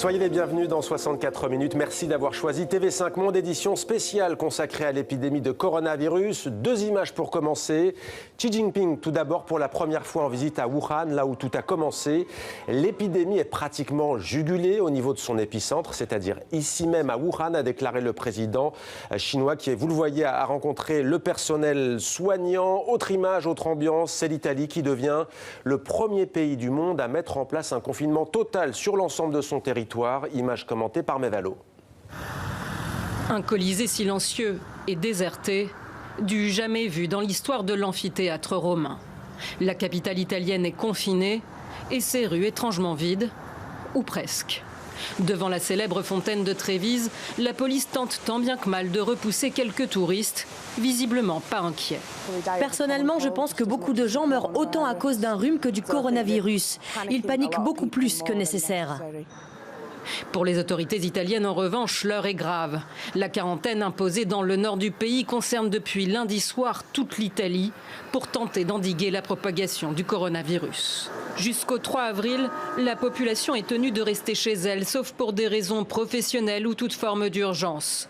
Soyez les bienvenus dans 64 minutes. Merci d'avoir choisi TV5 Monde, édition spéciale consacrée à l'épidémie de coronavirus. Deux images pour commencer. Xi Jinping, tout d'abord, pour la première fois en visite à Wuhan, là où tout a commencé. L'épidémie est pratiquement jugulée au niveau de son épicentre, c'est-à-dire ici même à Wuhan, a déclaré le président chinois qui, vous le voyez, a rencontré le personnel soignant. Autre image, autre ambiance, c'est l'Italie qui devient le premier pays du monde à mettre en place un confinement total sur l'ensemble de son territoire. Image commentée par Mevalo. Un Colisée silencieux et déserté, du jamais vu dans l'histoire de l'amphithéâtre romain. La capitale italienne est confinée et ses rues étrangement vides, ou presque. Devant la célèbre fontaine de Trévise, la police tente tant bien que mal de repousser quelques touristes, visiblement pas inquiets. Personnellement, je pense que beaucoup de gens meurent autant à cause d'un rhume que du coronavirus. Ils paniquent beaucoup plus que nécessaire. Pour les autorités italiennes, en revanche, l'heure est grave. La quarantaine imposée dans le nord du pays concerne depuis lundi soir toute l'Italie pour tenter d'endiguer la propagation du coronavirus. Jusqu'au 3 avril, la population est tenue de rester chez elle, sauf pour des raisons professionnelles ou toute forme d'urgence.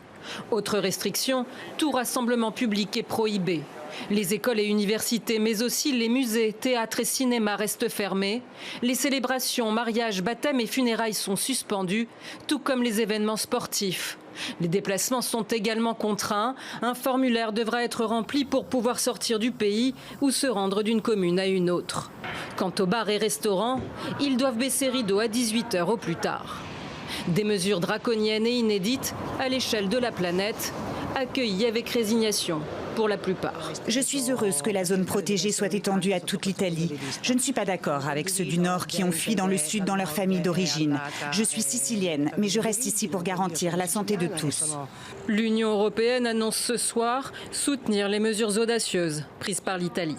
Autre restriction, tout rassemblement public est prohibé. Les écoles et universités, mais aussi les musées, théâtres et cinémas restent fermés. Les célébrations, mariages, baptêmes et funérailles sont suspendus, tout comme les événements sportifs. Les déplacements sont également contraints. Un formulaire devra être rempli pour pouvoir sortir du pays ou se rendre d'une commune à une autre. Quant aux bars et restaurants, ils doivent baisser rideau à 18h au plus tard. Des mesures draconiennes et inédites à l'échelle de la planète, accueillies avec résignation pour la plupart. Je suis heureuse que la zone protégée soit étendue à toute l'Italie. Je ne suis pas d'accord avec ceux du Nord qui ont fui dans le Sud dans leur famille d'origine. Je suis sicilienne, mais je reste ici pour garantir la santé de tous. L'Union européenne annonce ce soir soutenir les mesures audacieuses prises par l'Italie.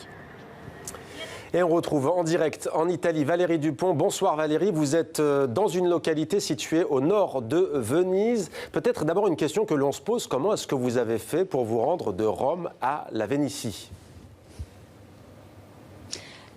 Et on retrouve en direct en Italie Valérie Dupont. Bonsoir Valérie, vous êtes dans une localité située au nord de Venise. Peut-être d'abord une question que l'on se pose, comment est-ce que vous avez fait pour vous rendre de Rome à la Vénétie ?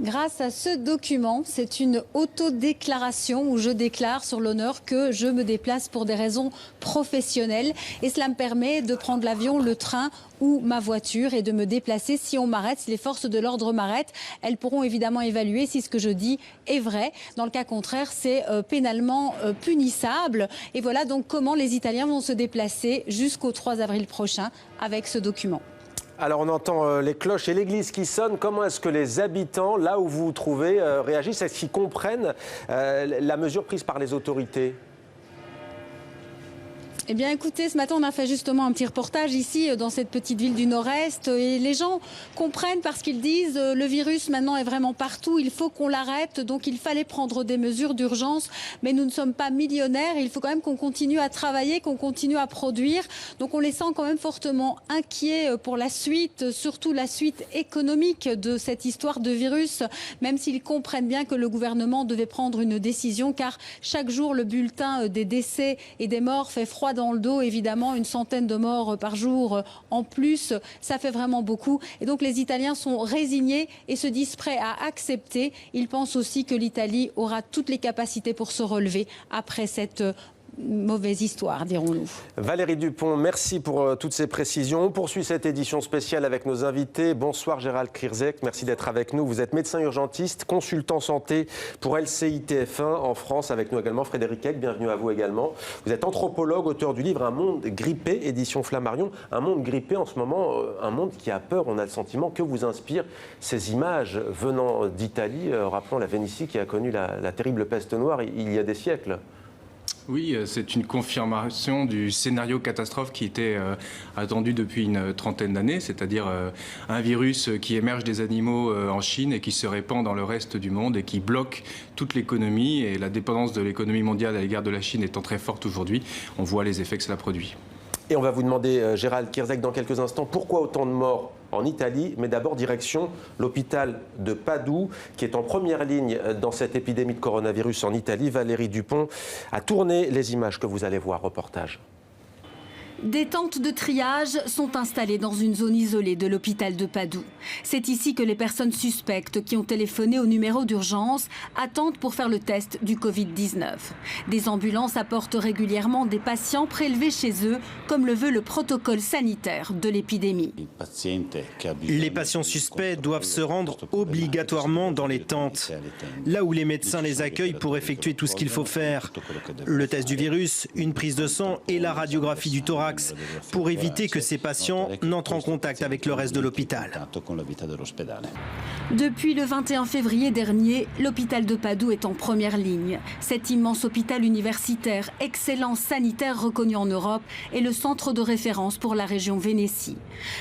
Grâce à ce document, c'est une autodéclaration où je déclare sur l'honneur que je me déplace pour des raisons professionnelles. Et cela me permet de prendre l'avion, le train ou ma voiture et de me déplacer si on m'arrête, si les forces de l'ordre m'arrêtent. Elles pourront évidemment évaluer si ce que je dis est vrai. Dans le cas contraire, c'est pénalement punissable. Et voilà donc comment les Italiens vont se déplacer jusqu'au 3 avril prochain avec ce document. Alors on entend les cloches et l'église qui sonnent. Comment est-ce que les habitants, là où vous vous trouvez, réagissent? Est-ce qu'ils comprennent la mesure prise par les autorités ? Eh bien écoutez, ce matin on a fait justement un petit reportage ici dans cette petite ville du Nord-Est et les gens comprennent parce qu'ils disent le virus maintenant est vraiment partout, il faut qu'on l'arrête, donc il fallait prendre des mesures d'urgence, mais nous ne sommes pas millionnaires, il faut quand même qu'on continue à travailler, qu'on continue à produire, donc on les sent quand même fortement inquiets pour la suite, surtout la suite économique de cette histoire de virus, même s'ils comprennent bien que le gouvernement devait prendre une décision car chaque jour le bulletin des décès et des morts fait froid dans le dos, évidemment, une centaine de morts par jour en plus, ça fait vraiment beaucoup. Et donc les Italiens sont résignés et se disent prêts à accepter. Ils pensent aussi que l'Italie aura toutes les capacités pour se relever après cette mauvaise histoire, dirons-nous. Valérie Dupont, merci pour toutes ces précisions. On poursuit cette édition spéciale avec nos invités. Bonsoir Gérald Kierzek, merci d'être avec nous. Vous êtes médecin urgentiste, consultant santé pour LCI TF1 en France. Avec nous également Frédéric Eck, bienvenue à vous également. Vous êtes anthropologue, auteur du livre Un monde grippé, édition Flammarion. Un monde grippé en ce moment, un monde qui a peur. On a le sentiment que vous inspirent ces images venant d'Italie. Rappelons la Vénétie qui a connu la terrible peste noire il y a des siècles. Oui, c'est une confirmation du scénario catastrophe qui était attendu depuis une trentaine d'années, c'est-à-dire un virus qui émerge des animaux en Chine et qui se répand dans le reste du monde et qui bloque toute l'économie. Et la dépendance de l'économie mondiale à l'égard de la Chine étant très forte aujourd'hui, on voit les effets que cela produit. Et on va vous demander, Gérald Kierzek, dans quelques instants, pourquoi autant de morts en Italie, mais d'abord direction l'hôpital de Padoue, qui est en première ligne dans cette épidémie de coronavirus en Italie. Valérie Dupont a tourné les images que vous allez voir, reportage. Des tentes de triage sont installées dans une zone isolée de l'hôpital de Padoue. C'est ici que les personnes suspectes qui ont téléphoné au numéro d'urgence attendent pour faire le test du Covid-19. Des ambulances apportent régulièrement des patients prélevés chez eux, comme le veut le protocole sanitaire de l'épidémie. Les patients suspects doivent se rendre obligatoirement dans les tentes, là où les médecins les accueillent pour effectuer tout ce qu'il faut faire. Le test du virus, une prise de sang et la radiographie du thorax, pour éviter que ces patients n'entrent en contact avec le reste de l'hôpital. Depuis le 21 février dernier, l'hôpital de Padoue est en première ligne. Cet immense hôpital universitaire, excellence sanitaire reconnue en Europe, est le centre de référence pour la région Vénétie.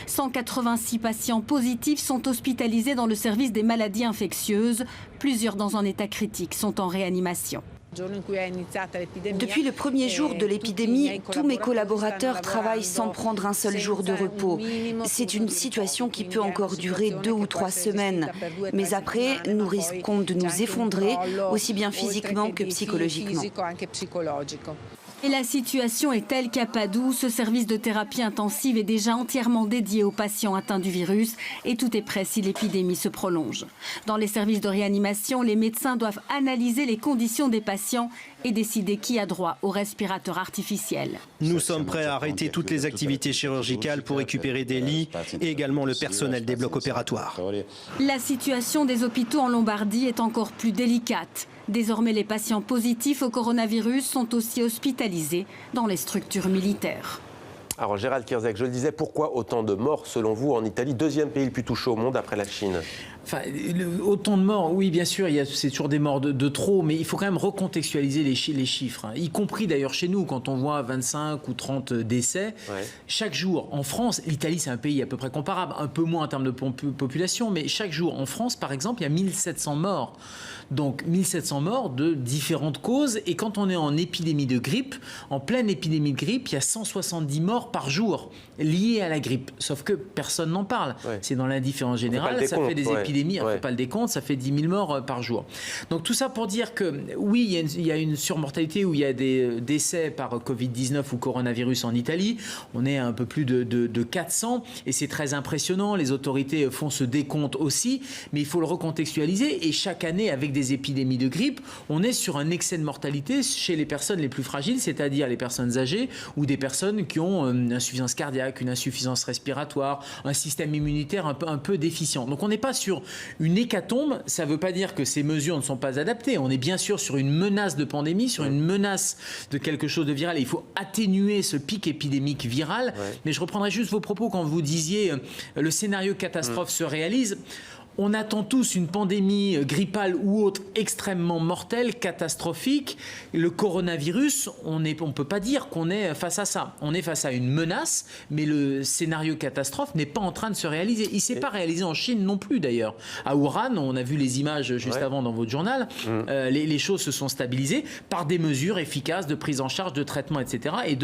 186 patients positifs sont hospitalisés dans le service des maladies infectieuses. Plusieurs dans un état critique sont en réanimation. Depuis le premier jour de l'épidémie, tous mes collaborateurs travaillent sans prendre un seul jour de repos. C'est une situation qui peut encore durer 2 ou 3 semaines. Mais après, nous risquons de nous effondrer, aussi bien physiquement que psychologiquement. Et la situation est telle qu'à Padoue, ce service de thérapie intensive est déjà entièrement dédié aux patients atteints du virus et tout est prêt si l'épidémie se prolonge. Dans les services de réanimation, les médecins doivent analyser les conditions des patients et décider qui a droit au respirateur artificiel. Nous sommes prêts à arrêter toutes les activités chirurgicales pour récupérer des lits et également le personnel des blocs opératoires. La situation des hôpitaux en Lombardie est encore plus délicate. Désormais, les patients positifs au coronavirus sont aussi hospitalisés dans les structures militaires. Alors Gérald Kierzek, je le disais, pourquoi autant de morts selon vous en Italie, deuxième pays le plus touché au monde après la Chine? Enfin, autant de morts, oui, bien sûr, c'est toujours des morts de trop, mais il faut quand même recontextualiser les chiffres, hein, y compris d'ailleurs chez nous, quand on voit 25 ou 30 décès. Ouais. Chaque jour, en France, l'Italie, c'est un pays à peu près comparable, un peu moins en termes de population, mais chaque jour, en France, par exemple, il y a 1700 morts. Donc 1700 morts de différentes causes. Et quand on est en épidémie de grippe, en pleine épidémie de grippe, il y a 170 morts par jour liées à la grippe. Sauf que personne n'en parle. Ouais. C'est dans l'indifférence générale, ça fait des épidémies, on ne fait pas le décompte, ça fait 10 000 morts par jour. Donc tout ça pour dire que oui, il y a une surmortalité où il y a des décès par Covid-19 ou coronavirus en Italie. On est à un peu plus de 400 et c'est très impressionnant. Les autorités font ce décompte aussi, mais il faut le recontextualiser. Et chaque année, avec des épidémies de grippe, on est sur un excès de mortalité chez les personnes les plus fragiles, c'est-à-dire les personnes âgées ou des personnes qui ont une insuffisance cardiaque, une insuffisance respiratoire, un système immunitaire un peu déficient. Donc on n'est pas sur une hécatombe, ça ne veut pas dire que ces mesures ne sont pas adaptées. On est bien sûr sur une menace de pandémie, sur une menace de quelque chose de viral. Et il faut atténuer ce pic épidémique viral. Mais je reprendrai juste vos propos quand vous disiez le scénario catastrophe se réalise. On attend tous une pandémie grippale ou autre extrêmement mortelle, catastrophique. Le coronavirus, on ne peut pas dire qu'on est face à ça. On est face à une menace, mais le scénario catastrophe n'est pas en train de se réaliser. Il ne s'est pas réalisé en Chine non plus d'ailleurs. À Wuhan, on a vu les images juste avant dans votre journal, les choses se sont stabilisées par des mesures efficaces de prise en charge, de traitement, etc. et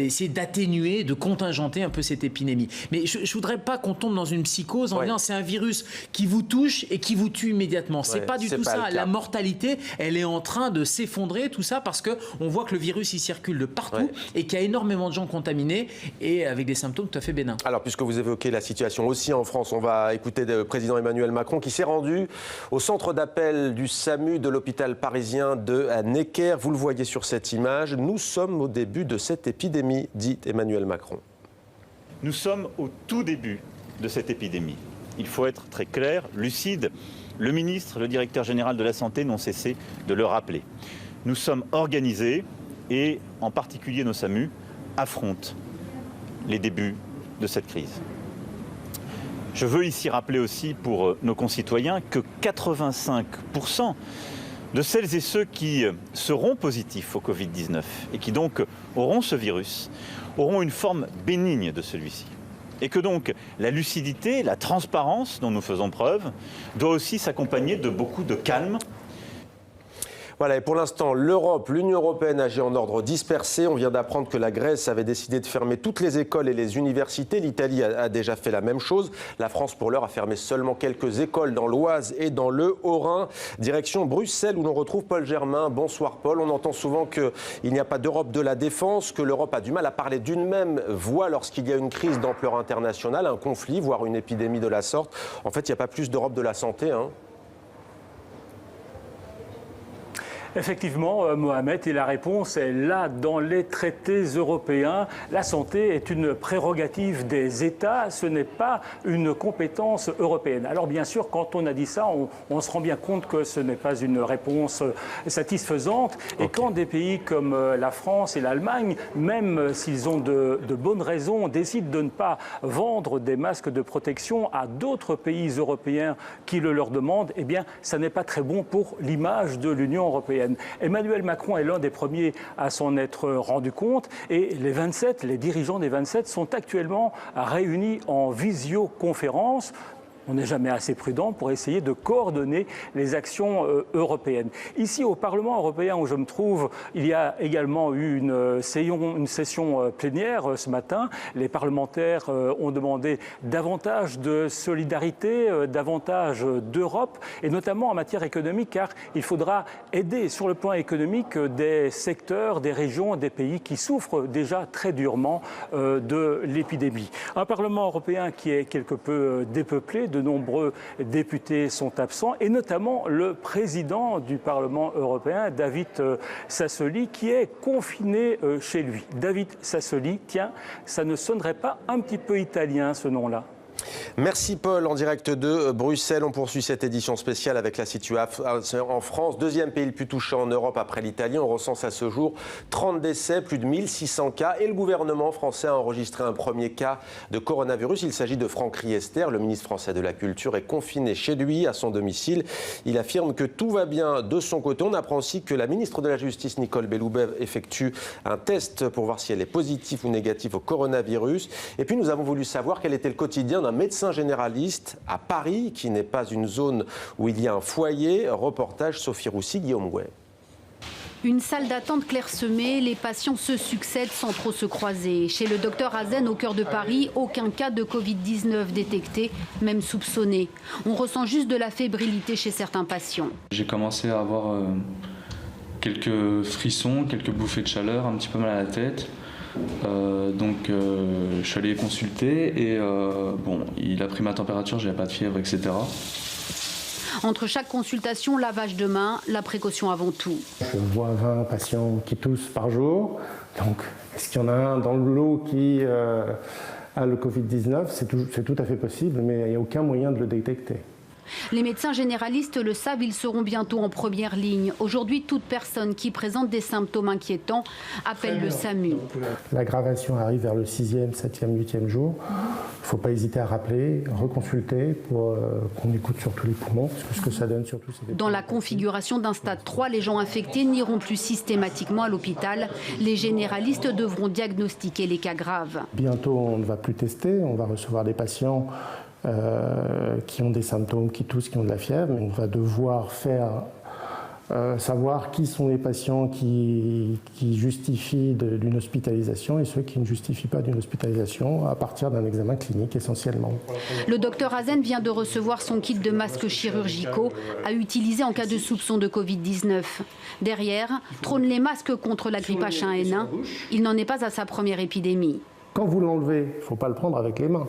essayer d'atténuer, de contingenter un peu cette épidémie. Mais je ne voudrais pas qu'on tombe dans une psychose en disant c'est un virus qui vous touche et qui vous tue immédiatement. C'est pas du tout ça. La mortalité, elle est en train de s'effondrer, tout ça, parce qu'on voit que le virus, il circule de partout et qu'il y a énormément de gens contaminés et avec des symptômes tout à fait bénins. Alors, puisque vous évoquez la situation aussi en France, on va écouter le président Emmanuel Macron qui s'est rendu au centre d'appel du SAMU de l'hôpital parisien de Necker. Vous le voyez sur cette image. Nous sommes au début de cette épidémie, dit Emmanuel Macron. Nous sommes au tout début de cette épidémie. Il faut être très clair, lucide. Le ministre, le directeur général de la Santé n'ont cessé de le rappeler. Nous sommes organisés et, en particulier nos SAMU, affrontent les débuts de cette crise. Je veux ici rappeler aussi pour nos concitoyens que 85% de celles et ceux qui seront positifs au Covid-19 et qui donc auront ce virus, auront une forme bénigne de celui-ci. Et que donc la lucidité, la transparence dont nous faisons preuve doit aussi s'accompagner de beaucoup de calme. Voilà, et pour l'instant, l'Europe, l'Union européenne agit en ordre dispersé. On vient d'apprendre que la Grèce avait décidé de fermer toutes les écoles et les universités. L'Italie a déjà fait la même chose. La France, pour l'heure, a fermé seulement quelques écoles dans l'Oise et dans le Haut-Rhin. Direction Bruxelles, où l'on retrouve Paul Germain. Bonsoir Paul. On entend souvent qu'il n'y a pas d'Europe de la défense, que l'Europe a du mal à parler d'une même voix lorsqu'il y a une crise d'ampleur internationale, un conflit, voire une épidémie de la sorte. En fait, il n'y a pas plus d'Europe de la santé, hein. Effectivement, Mohamed, et la réponse est là dans les traités européens. La santé est une prérogative des États, ce n'est pas une compétence européenne. Alors bien sûr, quand on a dit ça, on se rend bien compte que ce n'est pas une réponse satisfaisante. Et quand des pays comme la France et l'Allemagne, même s'ils ont de bonnes raisons, décident de ne pas vendre des masques de protection à d'autres pays européens qui le leur demandent, eh bien, ça n'est pas très bon pour l'image de l'Union européenne. Emmanuel Macron est l'un des premiers à s'en être rendu compte et les dirigeants des 27 sont actuellement réunis en visioconférence. On n'est jamais assez prudent pour essayer de coordonner les actions européennes. Ici, au Parlement européen où je me trouve, il y a également eu une session plénière ce matin. Les parlementaires ont demandé davantage de solidarité, davantage d'Europe, et notamment en matière économique, car il faudra aider sur le plan économique des secteurs, des régions, des pays qui souffrent déjà très durement de l'épidémie. Un Parlement européen qui est quelque peu dépeuplé, de nombreux députés sont absents, et notamment le président du Parlement européen, David Sassoli, qui est confiné chez lui. David Sassoli, tiens, ça ne sonnerait pas un petit peu italien ce nom-là? Merci Paul, en direct de Bruxelles. On poursuit cette édition spéciale avec la situation en France. Deuxième pays le plus touché en Europe après l'Italie. On recense à ce jour 30 décès, plus de 1600 cas. Et le gouvernement français a enregistré un premier cas de coronavirus. Il s'agit de Franck Riester. Le ministre français de la Culture est confiné chez lui, à son domicile. Il affirme que tout va bien de son côté. On apprend aussi que la ministre de la Justice, Nicole Belloubet, effectue un test pour voir si elle est positive ou négative au coronavirus. Et puis nous avons voulu savoir quel était le quotidien d'un médecin généraliste à Paris, qui n'est pas une zone où il y a un foyer. Reportage Sophie Roussy, Guillaume Gouet. Une salle d'attente clairsemée, les patients se succèdent sans trop se croiser. Chez le docteur Hazen, au cœur de Paris, aucun cas de Covid-19 détecté, même soupçonné. On ressent juste de la fébrilité chez certains patients. J'ai commencé à avoir quelques frissons, quelques bouffées de chaleur, un petit peu mal à la tête. Donc je suis allé consulter et il a pris ma température, j'avais pas de fièvre, etc. Entre chaque consultation, lavage de mains, la précaution avant tout. Je vois 20 patients qui toussent par jour. Donc, est-ce qu'il y en a un dans le lot qui a le Covid-19 ? C'est tout à fait possible, mais il n'y a aucun moyen de le détecter. Les médecins généralistes le savent, ils seront bientôt en première ligne. Aujourd'hui, toute personne qui présente des symptômes inquiétants appelle le SAMU. L'aggravation arrive vers le 6e, 7e, 8e jour. Il ne faut pas hésiter à rappeler, reconsulter pour qu'on écoute surtout les poumons, parce que ce que ça donne surtout, c'est des... Dans la configuration d'un stade 3, les gens infectés n'iront plus systématiquement à l'hôpital. Les généralistes devront diagnostiquer les cas graves. Bientôt, on ne va plus tester, on va recevoir des patients qui ont des symptômes, qui toussent, qui ont de la fièvre. On va devoir savoir qui sont les patients qui justifient d'une hospitalisation et ceux qui ne justifient pas d'une hospitalisation à partir d'un examen clinique essentiellement. Le docteur Hazen vient de recevoir son kit de masques chirurgicaux à utiliser en cas de soupçon de Covid-19. Derrière, trônent les masques contre la grippe H1N1. Il n'en est pas à sa première épidémie. Quand vous l'enlevez, il ne faut pas le prendre avec les mains.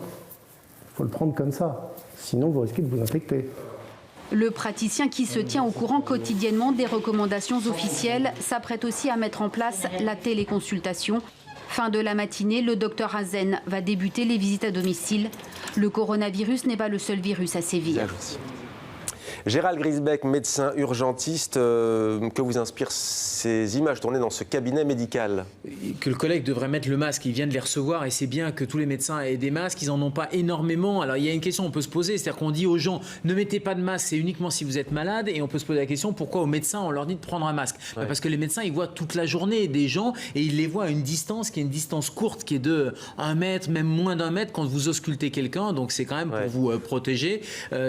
Il faut le prendre comme ça, sinon vous risquez de vous infecter. Le praticien qui se tient au courant quotidiennement des recommandations officielles s'apprête aussi à mettre en place la téléconsultation. Fin de la matinée, le docteur Hazen va débuter les visites à domicile. Le coronavirus n'est pas le seul virus à sévir. Gérald Grisbeck, médecin urgentiste, que vous inspirent ces images tournées dans ce cabinet médical? Que le collègue devrait mettre le masque, il vient de les recevoir et c'est bien que tous les médecins aient des masques, ils n'en ont pas énormément. Alors il y a une question qu'on peut se poser, c'est-à-dire qu'on dit aux gens ne mettez pas de masque, c'est uniquement si vous êtes malade, et on peut se poser la question pourquoi aux médecins on leur dit de prendre un masque? Ouais. Parce que les médecins ils voient toute la journée des gens et ils les voient à une distance qui est une distance courte, qui est de 1 mètre, même moins d'1 mètre quand vous auscultez quelqu'un, donc c'est quand même pour vous protéger,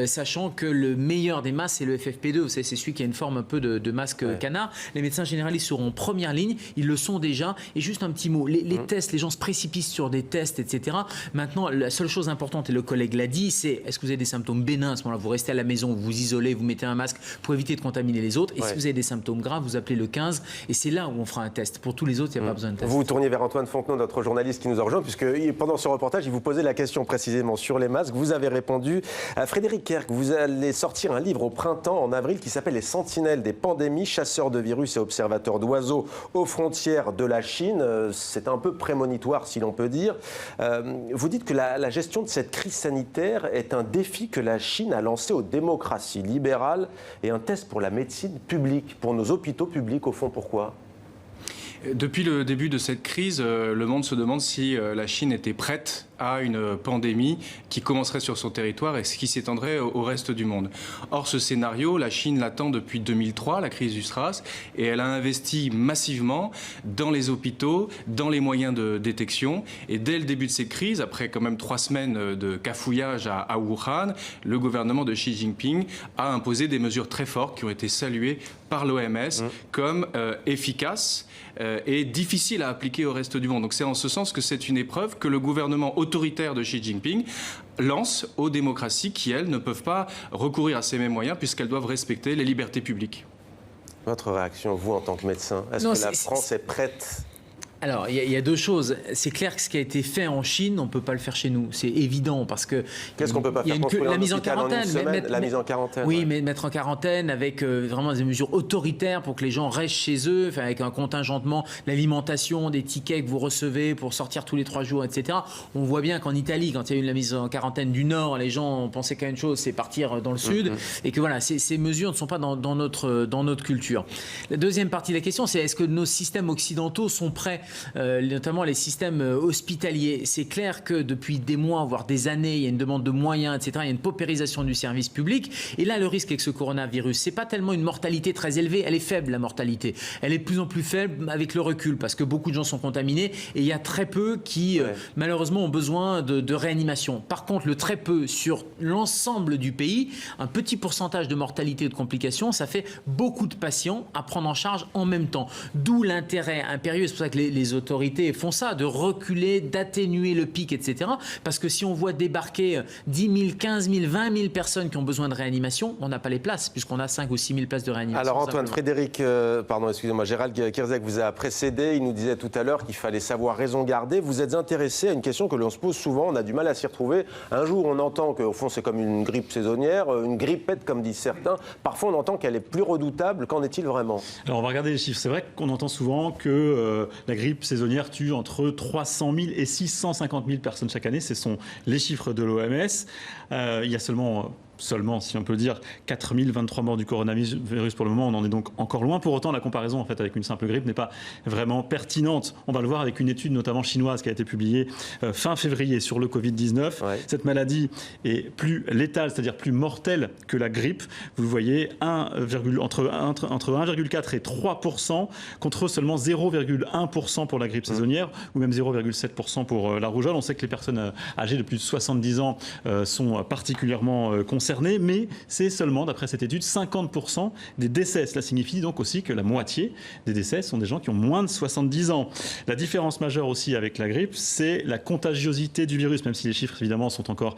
sachant que le meilleur des masques, c'est le FFP2. Vous savez, c'est celui qui a une forme un peu de masque canard. Les médecins généralistes seront en première ligne. Ils le sont déjà. Et juste un petit mot. Les tests, les gens se précipitent sur des tests, etc. Maintenant, la seule chose importante, et le collègue l'a dit, c'est est-ce que vous avez des symptômes bénins à ce moment-là? Vous restez à la maison, vous vous isolez, vous mettez un masque pour éviter de contaminer les autres. Et si vous avez des symptômes graves, vous appelez le 15. Et c'est là où on fera un test. Pour tous les autres, il n'y a pas besoin de test. Vous vous tourniez vers Antoine Fontenot, notre journaliste qui nous a rejoint, puisque pendant ce reportage, il vous posait la question précisément sur les masques. Vous avez répondu. Frédéric Kerk, vous allez sortir un livre au printemps, en avril, qui s'appelle Les Sentinelles des pandémies, chasseurs de virus et observateurs d'oiseaux aux frontières de la Chine. C'est un peu prémonitoire, si l'on peut dire. Vous dites que la gestion de cette crise sanitaire est un défi que la Chine a lancé aux démocraties libérales et un test pour la médecine publique, pour nos hôpitaux publics, au fond, pourquoi ? Depuis le début de cette crise, le monde se demande si la Chine était prête à une pandémie qui commencerait sur son territoire et qui s'étendrait au reste du monde. Or, ce scénario, la Chine l'attend depuis 2003, la crise du SRAS, et elle a investi massivement dans les hôpitaux, dans les moyens de détection. Et dès le début de cette crise, après quand même 3 semaines de cafouillage à Wuhan, le gouvernement de Xi Jinping a imposé des mesures très fortes qui ont été saluées par l'OMS comme efficaces et difficiles à appliquer au reste du monde. Donc c'est en ce sens que c'est une épreuve que le gouvernement autoritaire de Xi Jinping lance aux démocraties qui, elles, ne peuvent pas recourir à ces mêmes moyens puisqu'elles doivent respecter les libertés publiques. Votre réaction, vous, en tant que médecin, est-ce que la France est prête ? Alors, il y a 2 choses. C'est clair que ce qui a été fait en Chine, on ne peut pas le faire chez nous. C'est évident parce que... Qu'est-ce qu'on peut pas faire? La mise en quarantaine. La mise en quarantaine. Oui, mais mettre en quarantaine avec vraiment des mesures autoritaires pour que les gens restent chez eux, avec un contingentement, l'alimentation, des tickets que vous recevez pour sortir tous les 3 jours, etc. On voit bien qu'en Italie, quand il y a eu la mise en quarantaine du Nord, les gens pensaient qu'à une chose, c'est partir dans le Sud. Et que voilà, ces mesures ne sont pas dans notre culture. La deuxième partie de la question, c'est est-ce que nos systèmes occidentaux sont prêts, notamment les systèmes hospitaliers? C'est clair que depuis des mois, voire des années, il y a une demande de moyens, etc. Il y a une paupérisation du service public. Et là, le risque avec ce coronavirus, c'est pas tellement une mortalité très élevée. Elle est faible, la mortalité. Elle est de plus en plus faible avec le recul, parce que beaucoup de gens sont contaminés et il y a très peu qui, malheureusement, ont besoin de réanimation. Par contre, le très peu sur l'ensemble du pays, un petit pourcentage de mortalité et de complications, ça fait beaucoup de patients à prendre en charge en même temps. D'où l'intérêt impérieux, c'est pour ça que les autorités font ça, de reculer, d'atténuer le pic, etc. Parce que si on voit débarquer 10 000, 15 000, 20 000 personnes qui ont besoin de réanimation, on n'a pas les places, puisqu'on a 5 ou 6 000 places de réanimation. Alors Antoine, Gérald Kierzek vous a précédé, il nous disait tout à l'heure qu'il fallait savoir raison garder. Vous êtes intéressé à une question que l'on se pose souvent, on a du mal à s'y retrouver. Un jour, on entend qu'au fond, c'est comme une grippe saisonnière, une grippette, comme disent certains. Parfois, on entend qu'elle est plus redoutable. Qu'en est-il vraiment? Alors, on va regarder les chiffres. C'est vrai qu'on entend souvent que la grippe saisonnière tue entre 300 000 et 650 000 personnes chaque année. Ce sont les chiffres de l'OMS. Il y a seulement, si on peut dire, 4023 morts du coronavirus pour le moment. On en est donc encore loin. Pour autant, la comparaison en fait, avec une simple grippe n'est pas vraiment pertinente. On va le voir avec une étude notamment chinoise qui a été publiée fin février sur le Covid-19. Cette maladie est plus létale, c'est-à-dire plus mortelle que la grippe. Vous le voyez, entre 1,4 et 3% contre seulement 0,1% pour la grippe saisonnière ou même 0,7% pour la rougeole. On sait que les personnes âgées de plus de 70 ans sont particulièrement concernées, mais c'est seulement, d'après cette étude, 50% des décès. Cela signifie donc aussi que la moitié des décès sont des gens qui ont moins de 70 ans. La différence majeure aussi avec la grippe, c'est la contagiosité du virus, même si les chiffres évidemment sont encore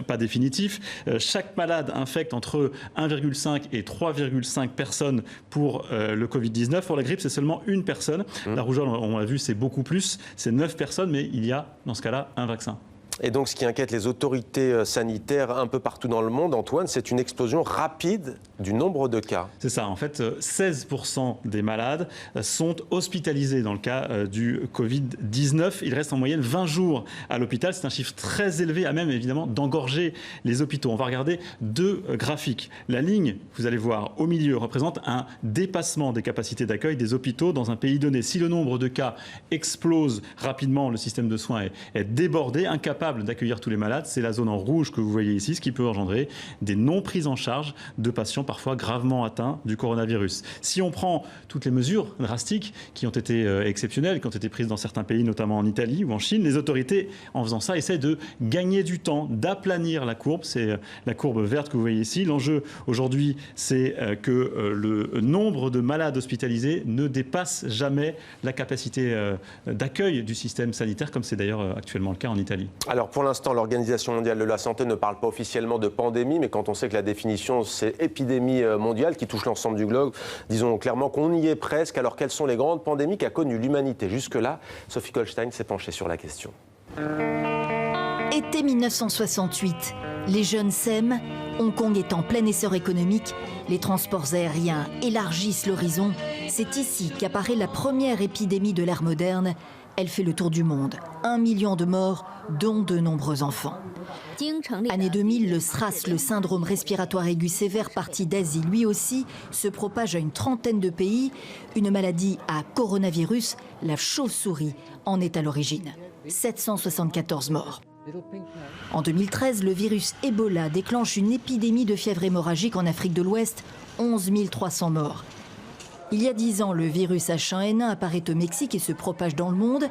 pas définitifs. Chaque malade infecte entre 1,5 et 3,5 personnes pour le Covid-19. Pour la grippe, c'est seulement une personne. La rougeole, on l'a vu, c'est beaucoup plus. C'est 9 personnes, mais il y a, dans ce cas-là, un vaccin. Et donc, ce qui inquiète les autorités sanitaires un peu partout dans le monde, Antoine, c'est une explosion rapide du nombre de cas. C'est ça. En fait, 16% des malades sont hospitalisés dans le cas du Covid-19. Il reste en moyenne 20 jours à l'hôpital. C'est un chiffre très élevé, à même évidemment d'engorger les hôpitaux. On va regarder 2 graphiques. La ligne, vous allez voir, au milieu, représente un dépassement des capacités d'accueil des hôpitaux dans un pays donné. Si le nombre de cas explose rapidement, le système de soins est débordé, incapable capable d'accueillir tous les malades, c'est la zone en rouge que vous voyez ici, ce qui peut engendrer des non prises en charge de patients parfois gravement atteints du coronavirus. Si on prend toutes les mesures drastiques qui ont été exceptionnelles, qui ont été prises dans certains pays, notamment en Italie ou en Chine, les autorités, en faisant ça, essaient de gagner du temps, d'aplanir la courbe. C'est la courbe verte que vous voyez ici. L'enjeu aujourd'hui, c'est que le nombre de malades hospitalisés ne dépasse jamais la capacité d'accueil du système sanitaire, comme c'est d'ailleurs actuellement le cas en Italie. Alors pour l'instant, l'Organisation mondiale de la santé ne parle pas officiellement de pandémie, mais quand on sait que la définition, c'est épidémie mondiale qui touche l'ensemble du globe, disons clairement qu'on y est presque. Alors quelles sont les grandes pandémies qu'a connues l'humanité jusque-là? Sophie Goldstein s'est penchée sur la question. Été 1968, les jeunes s'aiment, Hong Kong est en plein essor économique, les transports aériens élargissent l'horizon. C'est ici qu'apparaît la première épidémie de l'ère moderne. Elle fait le tour du monde. 1 million de morts, dont de nombreux enfants. Année 2000, le SRAS, le syndrome respiratoire aigu sévère parti d'Asie, lui aussi, se propage à une trentaine de pays. Une maladie à coronavirus, la chauve-souris, en est à l'origine. 774 morts. En 2013, le virus Ebola déclenche une épidémie de fièvre hémorragique en Afrique de l'Ouest, 11 300 morts. Il y a 10 ans, le virus H1N1 apparaît au Mexique et se propage dans le monde.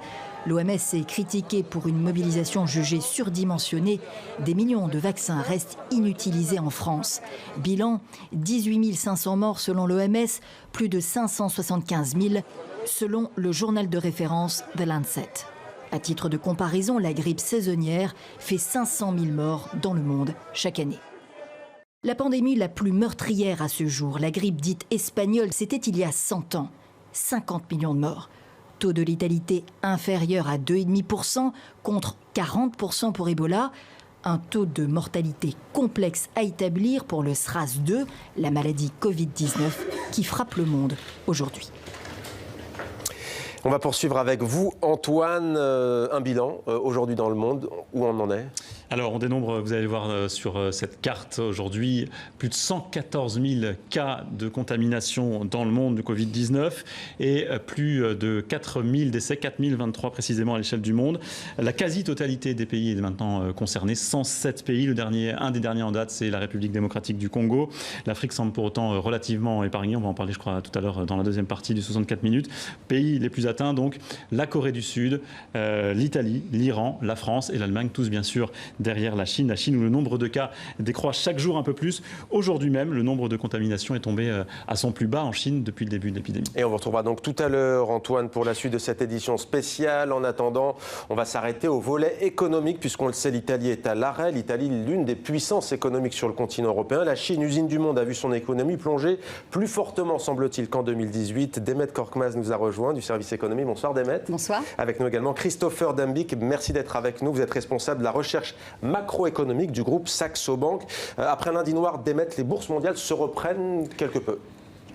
L'OMS est critiquée pour une mobilisation jugée surdimensionnée. Des millions de vaccins restent inutilisés en France. Bilan, 18 500 morts selon l'OMS, plus de 575 000 selon le journal de référence The Lancet. À titre de comparaison, la grippe saisonnière fait 500 000 morts dans le monde chaque année. La pandémie la plus meurtrière à ce jour, la grippe dite espagnole, c'était il y a 100 ans. 50 millions de morts. Taux de létalité inférieur à 2,5% contre 40% pour Ebola. Un taux de mortalité complexe à établir pour le SRAS-2, la maladie Covid-19 qui frappe le monde aujourd'hui. On va poursuivre avec vous, Antoine, un bilan aujourd'hui dans le monde, où on en est? Alors, on dénombre, vous allez voir sur cette carte aujourd'hui, plus de 114 000 cas de contamination dans le monde du Covid-19 et plus de 4 000 décès, 4 023 précisément à l'échelle du monde. La quasi-totalité des pays est maintenant concernée, 107 pays. Un des derniers en date, c'est la République démocratique du Congo. L'Afrique semble pour autant relativement épargnée. On va en parler, je crois, tout à l'heure dans la deuxième partie du 64 minutes. Pays les plus atteints, donc, la Corée du Sud, l'Italie, l'Iran, la France et l'Allemagne, tous bien sûr derrière la Chine où le nombre de cas décroît chaque jour un peu plus. Aujourd'hui même, le nombre de contaminations est tombé à son plus bas en Chine depuis le début de l'épidémie. Et on vous retrouvera donc tout à l'heure, Antoine, pour la suite de cette édition spéciale. En attendant, on va s'arrêter au volet économique, puisqu'on le sait, l'Italie est à l'arrêt. L'Italie, l'une des puissances économiques sur le continent européen. La Chine, usine du monde, a vu son économie plonger plus fortement, semble-t-il, qu'en 2018. Demet Korkmaz nous a rejoint du service économie. Bonsoir, Demet. Bonsoir. Avec nous également Christopher Dambik. Merci d'être avec nous. Vous êtes responsable de la recherche macroéconomique du groupe Saxo Bank. Après lundi noir, Demet, les bourses mondiales se reprennent quelque peu.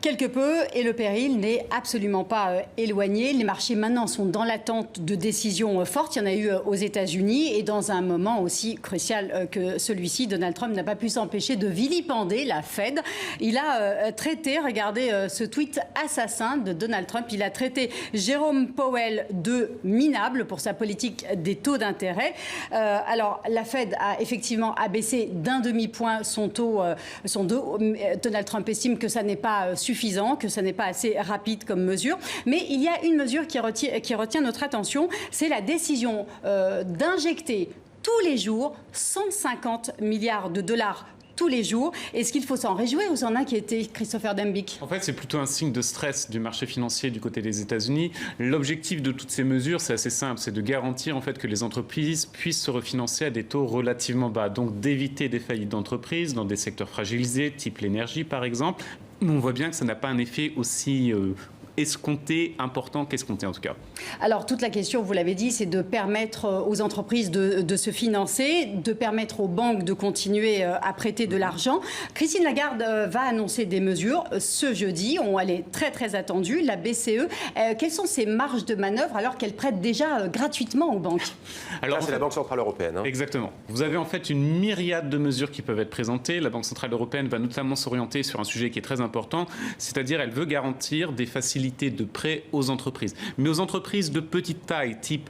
Quelque peu, et le péril n'est absolument pas éloigné. Les marchés maintenant sont dans l'attente de décisions fortes. Il y en a eu aux États-Unis et dans un moment aussi crucial que celui-ci, Donald Trump n'a pas pu s'empêcher de vilipender la Fed. Il a traité, regardez ce tweet assassin de Donald Trump, il a traité Jérôme Powell de minable pour sa politique des taux d'intérêt. Alors la Fed a effectivement abaissé d'1 demi-point son taux, Donald Trump estime que ça n'est pas suffisant, que ça n'est pas assez rapide comme mesure. Mais il y a une mesure qui retient notre attention, c'est la décision d'injecter tous les jours 150 milliards de dollars tous les jours. Est-ce qu'il faut s'en réjouir ou s'en inquiéter, Christopher Dambik? En fait, c'est plutôt un signe de stress du marché financier du côté des États-Unis. L'objectif de toutes ces mesures, c'est assez simple, c'est de garantir en fait que les entreprises puissent se refinancer à des taux relativement bas, donc d'éviter des faillites d'entreprises dans des secteurs fragilisés, type l'énergie par exemple. Mais on voit bien que ça n'a pas un effet aussi escompté, important qu'escompté en tout cas. Alors toute la question, vous l'avez dit, c'est de permettre aux entreprises de se financer, de permettre aux banques de continuer à prêter de l'argent. Christine Lagarde va annoncer des mesures ce jeudi. Elle est très très attendue, la BCE. Quelles sont ses marges de manœuvre alors qu'elle prête déjà gratuitement aux banques? Alors c'est la Banque Centrale Européenne. Hein. Exactement. Vous avez en fait une myriade de mesures qui peuvent être présentées. La Banque Centrale Européenne va notamment s'orienter sur un sujet qui est très important, c'est-à-dire elle veut garantir des facilités faciliter de prêts aux entreprises. Mais aux entreprises de petite taille, type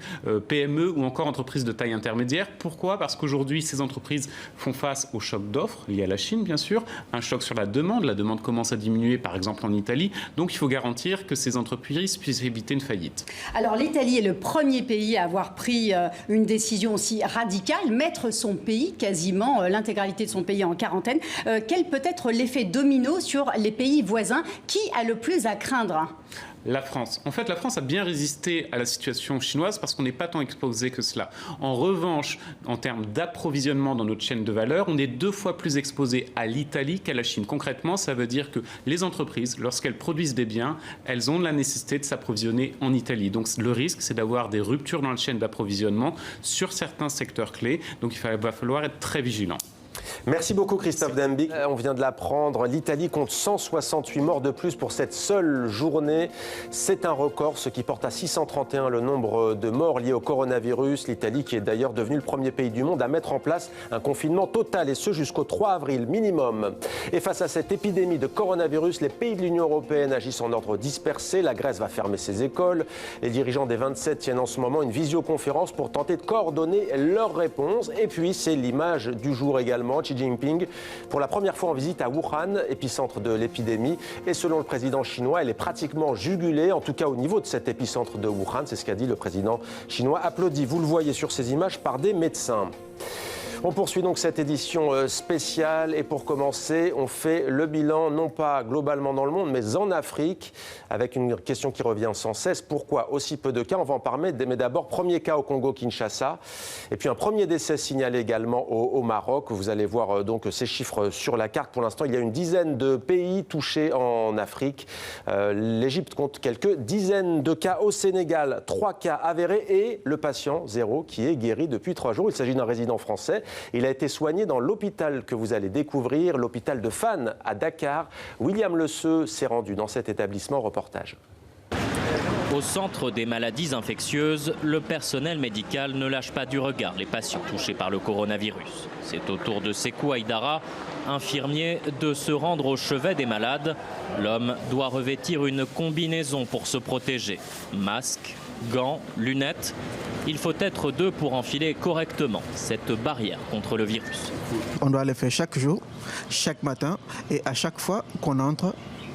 PME ou encore entreprises de taille intermédiaire. Pourquoi ? Parce qu'aujourd'hui, ces entreprises font face au choc d'offres lié à la Chine, bien sûr, un choc sur la demande. La demande commence à diminuer, par exemple en Italie. Donc, il faut garantir que ces entreprises puissent éviter une faillite. Alors, l'Italie est le premier pays à avoir pris une décision aussi radicale, mettre son pays, quasiment l'intégralité de son pays en quarantaine. Quel peut être l'effet domino sur les pays voisins? Qui a le plus à craindre? La France. En fait, la France a bien résisté à la situation chinoise parce qu'on n'est pas tant exposé que cela. En revanche, en termes d'approvisionnement dans notre chaîne de valeur, on est 2 fois plus exposé à l'Italie qu'à la Chine. Concrètement, ça veut dire que les entreprises, lorsqu'elles produisent des biens, elles ont la nécessité de s'approvisionner en Italie. Donc le risque, c'est d'avoir des ruptures dans la chaîne d'approvisionnement sur certains secteurs clés. Donc il va falloir être très vigilant. Merci beaucoup Christophe Dembic. On vient de l'apprendre, l'Italie compte 168 morts de plus pour cette seule journée. C'est un record, ce qui porte à 631 le nombre de morts liés au coronavirus. L'Italie qui est d'ailleurs devenue le premier pays du monde à mettre en place un confinement total, et ce jusqu'au 3 avril minimum. Et face à cette épidémie de coronavirus, les pays de l'Union européenne agissent en ordre dispersé. La Grèce va fermer ses écoles. Les dirigeants des 27 tiennent en ce moment une visioconférence pour tenter de coordonner leurs réponses. Et puis c'est l'image du jour également. Xi Jinping, pour la première fois en visite à Wuhan, épicentre de l'épidémie. Et selon le président chinois, elle est pratiquement jugulée, en tout cas au niveau de cet épicentre de Wuhan. C'est ce qu'a dit le président chinois, applaudi, vous le voyez sur ces images, par des médecins. On poursuit donc cette édition spéciale et pour commencer, on fait le bilan non pas globalement dans le monde mais en Afrique avec une question qui revient sans cesse. Pourquoi aussi peu de cas? On va en parler, mais d'abord premier cas au Congo-Kinshasa et puis un premier décès signalé également au Maroc. Vous allez voir donc ces chiffres sur la carte. Pour l'instant, il y a une dizaine de pays touchés en Afrique. L'Égypte compte quelques dizaines de cas. Au Sénégal, 3 cas avérés et le patient 0 qui est guéri depuis 3 jours. Il s'agit d'un résident français. Il a été soigné dans l'hôpital que vous allez découvrir, l'hôpital de Fann à Dakar. William Lesseux s'est rendu dans cet établissement. Reportage. Au centre des maladies infectieuses, le personnel médical ne lâche pas du regard les patients touchés par le coronavirus. C'est au tour de Sekou Aïdara, infirmier, de se rendre au chevet des malades. L'homme doit revêtir une combinaison pour se protéger. Masque, gants, lunettes. Il faut être 2 pour enfiler correctement cette barrière contre le virus. On doit le faire chaque jour, chaque matin et à chaque fois qu'on entre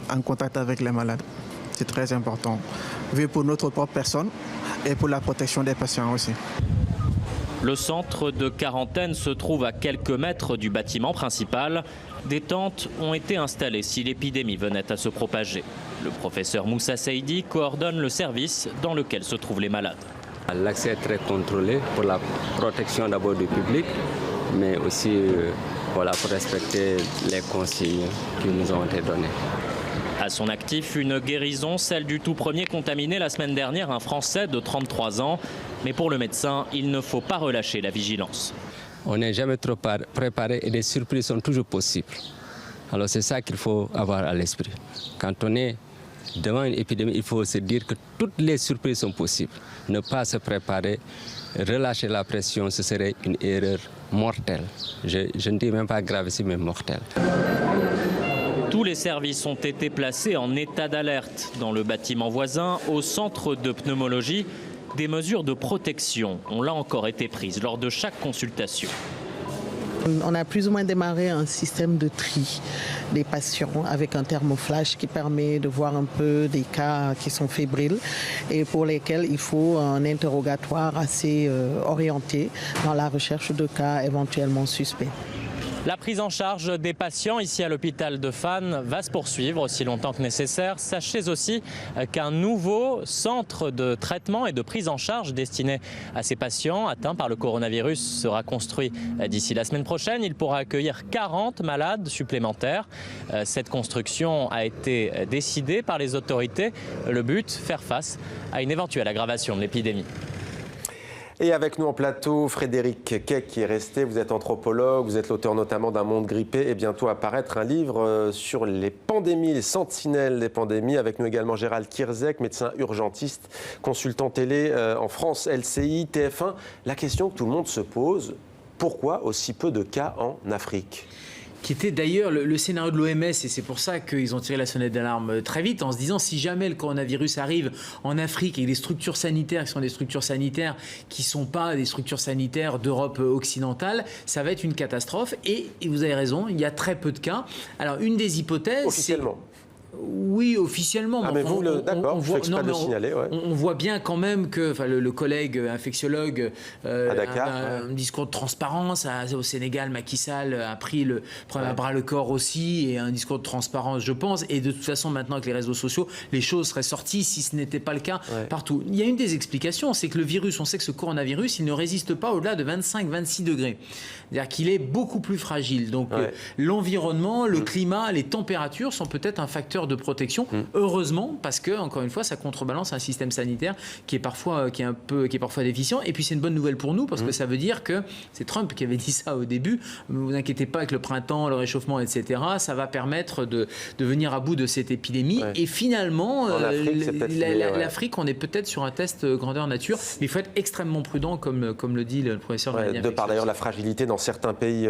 en contact avec les malades. C'est très important, vu pour notre propre personne et pour la protection des patients aussi. Le centre de quarantaine se trouve à quelques mètres du bâtiment principal. Des tentes ont été installées si l'épidémie venait à se propager. Le professeur Moussa Seydi coordonne le service dans lequel se trouvent les malades. L'accès est très contrôlé pour la protection d'abord du public, mais aussi pour respecter les consignes qui nous ont été données. À son actif, une guérison, celle du tout premier contaminé la semaine dernière, un Français de 33 ans. Mais pour le médecin, il ne faut pas relâcher la vigilance. On n'est jamais trop préparé et les surprises sont toujours possibles. Alors c'est ça qu'il faut avoir à l'esprit. Quand on est devant une épidémie, il faut se dire que toutes les surprises sont possibles. Ne pas se préparer, relâcher la pression, ce serait une erreur mortelle. Je ne dis même pas gravissime, mais mortelle. Tous les services ont été placés en état d'alerte. Dans le bâtiment voisin, au centre de pneumologie, des mesures de protection ont là encore été prises lors de chaque consultation. On a plus ou moins démarré un système de tri des patients avec un thermoflash qui permet de voir un peu des cas qui sont fébriles et pour lesquels il faut un interrogatoire assez orienté dans la recherche de cas éventuellement suspects. La prise en charge des patients ici à l'hôpital de Fann va se poursuivre aussi longtemps que nécessaire. Sachez aussi qu'un nouveau centre de traitement et de prise en charge destiné à ces patients atteints par le coronavirus sera construit d'ici la semaine prochaine. Il pourra accueillir 40 malades supplémentaires. Cette construction a été décidée par les autorités. Le but, faire face à une éventuelle aggravation de l'épidémie. Et avec nous en plateau, Frédéric Quay qui est resté. Vous êtes anthropologue, vous êtes l'auteur notamment d'un Monde grippé et bientôt à paraître un livre sur les pandémies, les sentinelles des pandémies. Avec nous également Gérald Kierzek, médecin urgentiste, consultant télé en France, LCI, TF1. La question que tout le monde se pose, pourquoi aussi peu de cas en Afrique ? qui était d'ailleurs le scénario de l'OMS, et c'est pour ça qu'ils ont tiré la sonnette d'alarme très vite, en se disant si jamais le coronavirus arrive en Afrique avec des structures sanitaires qui sont des structures sanitaires qui ne sont pas des structures sanitaires d'Europe occidentale, ça va être une catastrophe. Et vous avez raison, il y a très peu de cas. Alors, une des hypothèses... Officiellement. Oui, officiellement. Ah, mais vous, d'accord, je fais exprès de le signaler. Ouais. On voit bien quand même que le collègue infectiologue à Dakar, un discours de transparence. Au Sénégal, Macky Sall a pris le problème à bras le corps aussi, et un discours de transparence, je pense. Et de toute façon, maintenant avec les réseaux sociaux, les choses seraient sorties si ce n'était pas le cas partout. Il y a une des explications, c'est que le virus, on sait que ce coronavirus, il ne résiste pas au-delà de 25-26 degrés. C'est-à-dire qu'il est beaucoup plus fragile. Donc l'environnement, le climat, les températures sont peut-être un facteur de protection. Heureusement, parce que encore une fois, ça contrebalance un système sanitaire qui est parfois déficient. Et puis c'est une bonne nouvelle pour nous parce que ça veut dire que c'est Trump qui avait dit ça au début. Ne vous inquiétez pas, avec le printemps, le réchauffement, etc., ça va permettre de venir à bout de cette épidémie. Et finalement, l'Afrique, on est peut-être sur un test grandeur nature, mais il faut être extrêmement prudent, comme le dit le professeur. De par d'ailleurs la fragilité dans certains pays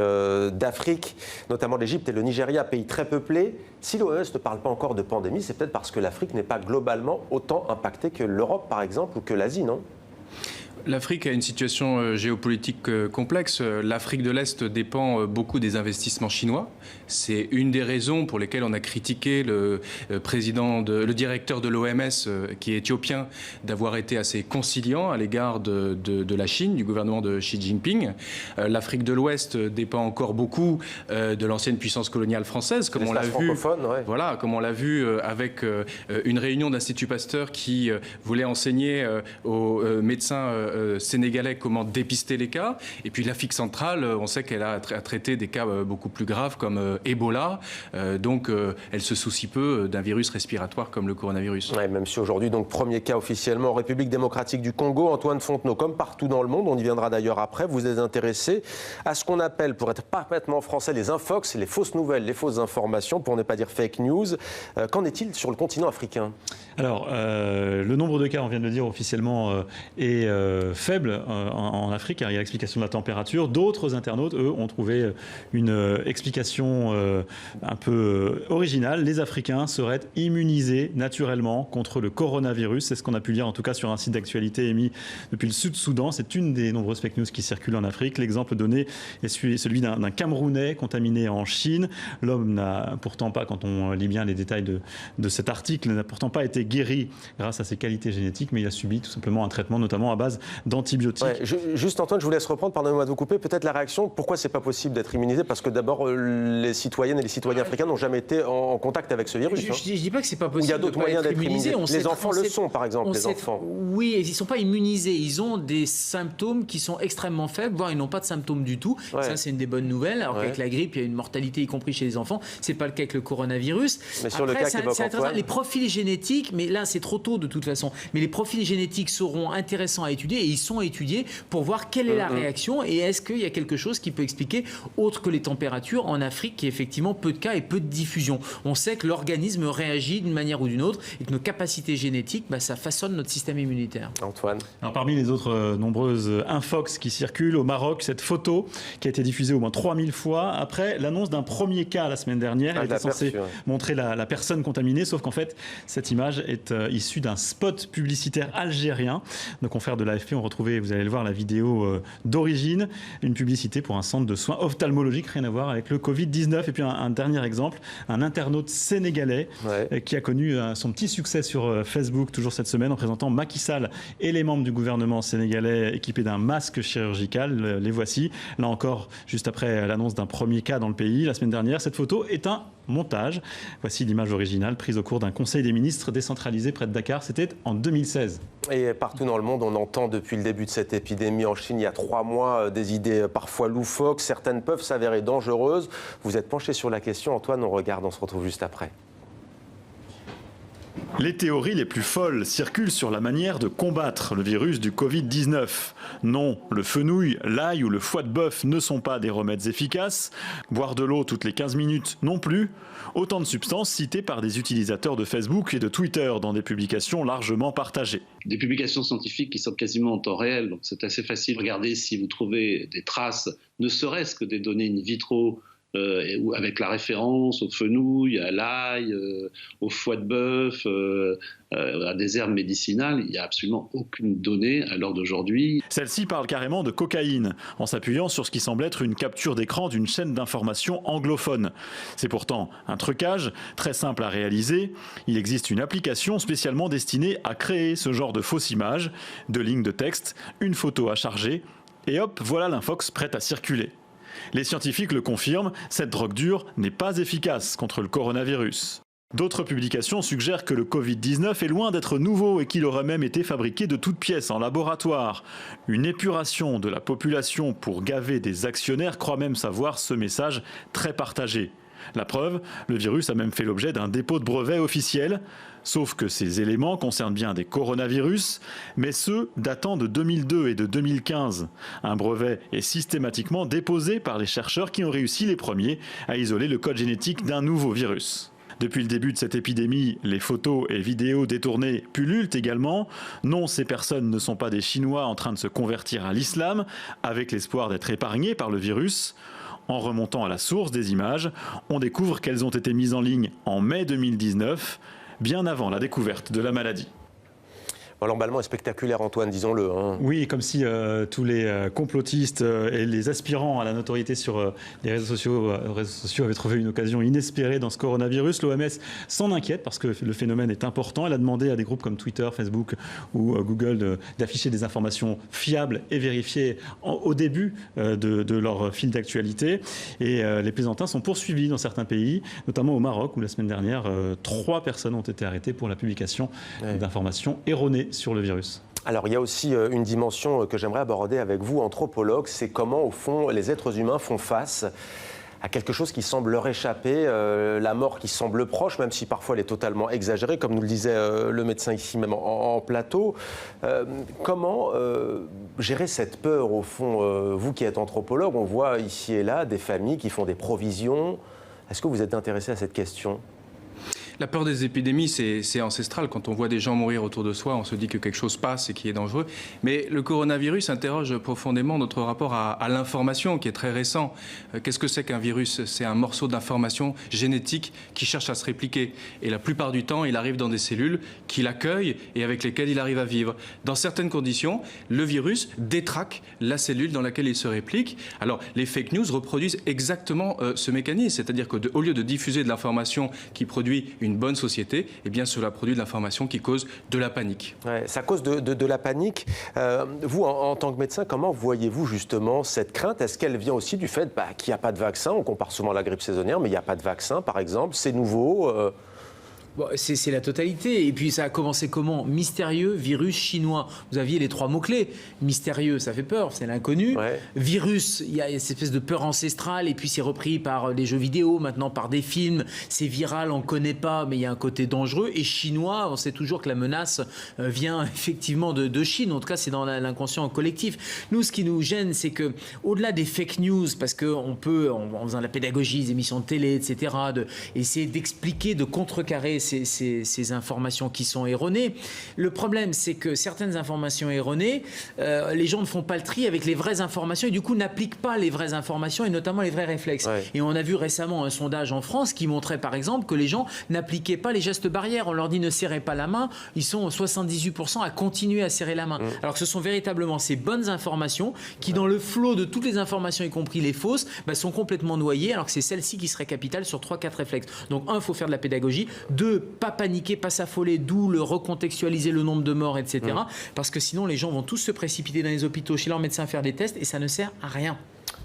d'Afrique, notamment l'Égypte et le Nigeria, pays très peuplés. Si l'OMS ne parle pas encore de pandémie, c'est peut-être parce que l'Afrique n'est pas globalement autant impactée que l'Europe, par exemple, ou que l'Asie, non ? L'Afrique a une situation géopolitique complexe. L'Afrique de l'Est dépend beaucoup des investissements chinois. C'est une des raisons pour lesquelles on a critiqué le directeur de l'OMS, qui est éthiopien, d'avoir été assez conciliant à l'égard de la Chine, du gouvernement de Xi Jinping. L'Afrique de l'Ouest dépend encore beaucoup de l'ancienne puissance coloniale française, comme on l'a vu. Voilà, comme on l'a vu avec une réunion d'Institut Pasteur qui voulait enseigner aux médecins sénégalais comment dépister les cas. Et puis l'Afrique centrale, on sait qu'elle a traité des cas beaucoup plus graves comme Ebola. Donc elle se soucie peu d'un virus respiratoire comme le coronavirus. Ouais, même si aujourd'hui, donc, premier cas officiellement en République démocratique du Congo, Antoine Fontenot, comme partout dans le monde, on y viendra d'ailleurs après, vous êtes intéressé à ce qu'on appelle, pour être parfaitement français, les infox, les fausses nouvelles, les fausses informations, pour ne pas dire fake news. Qu'en est-il sur le continent africain ? Alors, le nombre de cas, on vient de le dire officiellement, est faible en Afrique. Il y a l'explication de la température. D'autres internautes, eux, ont trouvé une explication un peu originale. Les Africains seraient immunisés naturellement contre le coronavirus. C'est ce qu'on a pu lire en tout cas sur un site d'actualité émis depuis le Sud-Soudan. C'est une des nombreuses fake news qui circulent en Afrique. L'exemple donné est celui d'un Camerounais contaminé en Chine. L'homme n'a pourtant pas, quand on lit bien les détails de cet article, n'a pourtant pas été guéri grâce à ses qualités génétiques, mais il a subi tout simplement un traitement, notamment à base d'antibiotiques. Juste Antoine, je vous laisse reprendre, pardonnez-moi de vous couper, peut-être la réaction, pourquoi c'est pas possible d'être immunisé ? Parce que d'abord, les citoyennes et les citoyens africains n'ont jamais été en contact avec ce virus. Je dis pas que c'est pas possible. Il y a d'autres moyens d'être immunisés. Les enfants le sont, par exemple, les enfants. Oui, ils ne sont pas immunisés, ils ont des symptômes qui sont extrêmement faibles, voire ils n'ont pas de symptômes du tout. Ça, c'est une des bonnes nouvelles. Alors qu'avec la grippe, il y a une mortalité, y compris chez les enfants. C'est pas le cas avec le coronavirus. Mais sur après, le cas qu'évoque Antoine, les profils génétiques, mais là, c'est trop tôt de toute façon. Mais les profils génétiques seront intéressants à étudier, et ils sont étudiés pour voir quelle est la réaction et est-ce qu'il y a quelque chose qui peut expliquer, autre que les températures, en Afrique, qui est effectivement peu de cas et peu de diffusion. On sait que l'organisme réagit d'une manière ou d'une autre et que nos capacités génétiques, ça façonne notre système immunitaire. Antoine. Alors, parmi les autres nombreuses infox qui circulent au Maroc, cette photo qui a été diffusée au moins 3000 fois après l'annonce d'un premier cas la semaine dernière. Elle était censée montrer la personne contaminée, sauf qu'en fait, cette image est issue d'un spot publicitaire algérien. Nos confrères de l'AFP ont retrouvé, vous allez le voir, la vidéo d'origine, une publicité pour un centre de soins ophtalmologiques, rien à voir avec le Covid-19. Et puis un dernier exemple, un internaute sénégalais qui a connu son petit succès sur Facebook, toujours cette semaine, en présentant Macky Sall et les membres du gouvernement sénégalais équipés d'un masque chirurgical. Les voici, là encore, juste après l'annonce d'un premier cas dans le pays, la semaine dernière. Cette photo est un montage. Voici l'image originale prise au cours d'un conseil des ministres décentralisé près de Dakar. C'était en 2016. Et partout dans le monde, on entend depuis le début de cette épidémie en Chine, il y a 3 mois, des idées parfois loufoques. Certaines peuvent s'avérer dangereuses. Vous êtes penché sur la question. Antoine, on regarde, on se retrouve juste après. Les théories les plus folles circulent sur la manière de combattre le virus du Covid-19. Non, le fenouil, l'ail ou le foie de bœuf ne sont pas des remèdes efficaces. Boire de l'eau toutes les 15 minutes non plus. Autant de substances citées par des utilisateurs de Facebook et de Twitter dans des publications largement partagées. Des publications scientifiques qui sortent quasiment en temps réel, donc c'est assez facile de regarder si vous trouvez des traces, ne serait-ce que des données in vitro avec la référence aux fenouil, à l'ail, au foie de bœuf, à des herbes médicinales, il n'y a absolument aucune donnée à l'heure d'aujourd'hui. Celle-ci parle carrément de cocaïne, en s'appuyant sur ce qui semble être une capture d'écran d'une chaîne d'information anglophone. C'est pourtant un trucage très simple à réaliser. Il existe une application spécialement destinée à créer ce genre de fausses images, 2 lignes de texte, une photo à charger, et hop, voilà l'infox prête à circuler. Les scientifiques le confirment, cette drogue dure n'est pas efficace contre le coronavirus. D'autres publications suggèrent que le Covid-19 est loin d'être nouveau et qu'il aurait même été fabriqué de toutes pièces en laboratoire. Une épuration de la population pour gaver des actionnaires croit même savoir ce message très partagé. La preuve, le virus a même fait l'objet d'un dépôt de brevet officiel. Sauf que ces éléments concernent bien des coronavirus, mais ceux datant de 2002 et de 2015. Un brevet est systématiquement déposé par les chercheurs qui ont réussi les premiers à isoler le code génétique d'un nouveau virus. Depuis le début de cette épidémie, les photos et vidéos détournées pullulent également. Non, ces personnes ne sont pas des Chinois en train de se convertir à l'islam, avec l'espoir d'être épargnés par le virus. En remontant à la source des images, on découvre qu'elles ont été mises en ligne en mai 2019, bien avant la découverte de la maladie. L'emballement est spectaculaire, Antoine, disons-le. Oui, comme si tous les complotistes et les aspirants à la notoriété sur les réseaux sociaux avaient trouvé une occasion inespérée dans ce coronavirus. L'OMS s'en inquiète parce que le phénomène est important. Elle a demandé à des groupes comme Twitter, Facebook ou Google d'afficher des informations fiables et vérifiées au début de leur fil d'actualité. Et les plaisantins sont poursuivis dans certains pays, notamment au Maroc, où la semaine dernière, 3 personnes ont été arrêtées pour la publication d'informations erronées sur le virus. Alors il y a aussi une dimension que j'aimerais aborder avec vous, anthropologue, c'est comment au fond les êtres humains font face à quelque chose qui semble leur échapper, la mort qui semble proche, même si parfois elle est totalement exagérée, comme nous le disait le médecin ici même en plateau. Comment gérer cette peur au fond, vous qui êtes anthropologue, on voit ici et là des familles qui font des provisions. Est-ce que vous êtes intéressé à cette question ? La peur des épidémies, c'est ancestral. Quand on voit des gens mourir autour de soi, on se dit que quelque chose passe et qui est dangereux. Mais le coronavirus interroge profondément notre rapport à l'information, qui est très récent. Qu'est-ce que c'est qu'un virus ? C'est un morceau d'information génétique qui cherche à se répliquer. Et la plupart du temps, il arrive dans des cellules qui l'accueillent et avec lesquelles il arrive à vivre. Dans certaines conditions, le virus détraque la cellule dans laquelle il se réplique. Alors, les fake news reproduisent exactement ce mécanisme. C'est-à-dire qu'au lieu de diffuser de l'information qui produit une bonne société, eh bien cela produit de l'information qui cause de la panique. Ouais, ça cause de la panique. Vous, en tant que médecin, comment voyez-vous justement cette crainte ? Est-ce qu'elle vient aussi du fait qu'il n'y a pas de vaccin ? On compare souvent la grippe saisonnière, mais il n'y a pas de vaccin, par exemple. C'est nouveau. Bon, c'est la totalité. Et puis ça a commencé comment ? Mystérieux, virus chinois. Vous aviez les 3 mots-clés. Mystérieux, ça fait peur, c'est l'inconnu. Ouais. Virus, il y a cette espèce de peur ancestrale. Et puis c'est repris par les jeux vidéo, maintenant par des films. C'est viral, on ne connaît pas, mais il y a un côté dangereux. Et chinois, on sait toujours que la menace vient effectivement de Chine. En tout cas, c'est dans l'inconscient collectif. Nous, ce qui nous gêne, c'est qu'au-delà des fake news, parce qu'on peut, en faisant de la pédagogie, des émissions de télé, etc., essayer d'expliquer, de contrecarrer ces informations qui sont erronées. Le problème, c'est que certaines informations erronées, les gens ne font pas le tri avec les vraies informations et du coup n'appliquent pas les vraies informations et notamment les vrais réflexes. Ouais. Et on a vu récemment un sondage en France qui montrait par exemple que les gens n'appliquaient pas les gestes barrières. On leur dit ne serrez pas la main, ils sont 78% à continuer à serrer la main. Alors que ce sont véritablement ces bonnes informations qui, dans le flot de toutes les informations, y compris les fausses, sont complètement noyées, alors que c'est celle-ci qui serait capitale sur 3-4 réflexes. Donc il faut faire de la pédagogie. 2, pas paniquer, pas s'affoler, d'où le recontextualiser le nombre de morts, etc. Parce que sinon, les gens vont tous se précipiter dans les hôpitaux, chez leurs médecins, faire des tests et ça ne sert à rien.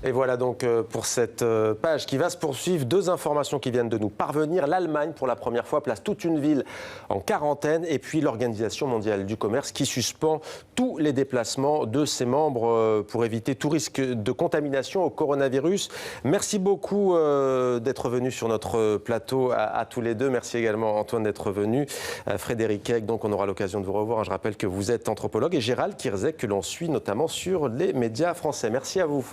Et voilà donc pour cette page qui va se poursuivre. 2 informations qui viennent de nous parvenir. L'Allemagne, pour la première fois, place toute une ville en quarantaine. Et puis l'Organisation mondiale du commerce qui suspend tous les déplacements de ses membres pour éviter tout risque de contamination au coronavirus. Merci beaucoup d'être venu sur notre plateau à tous les deux. Merci également Antoine d'être venu. Frédéric Haeg, donc on aura l'occasion de vous revoir. Je rappelle que vous êtes anthropologue et Gérald Kierzek que l'on suit notamment sur les médias français. Merci à vous.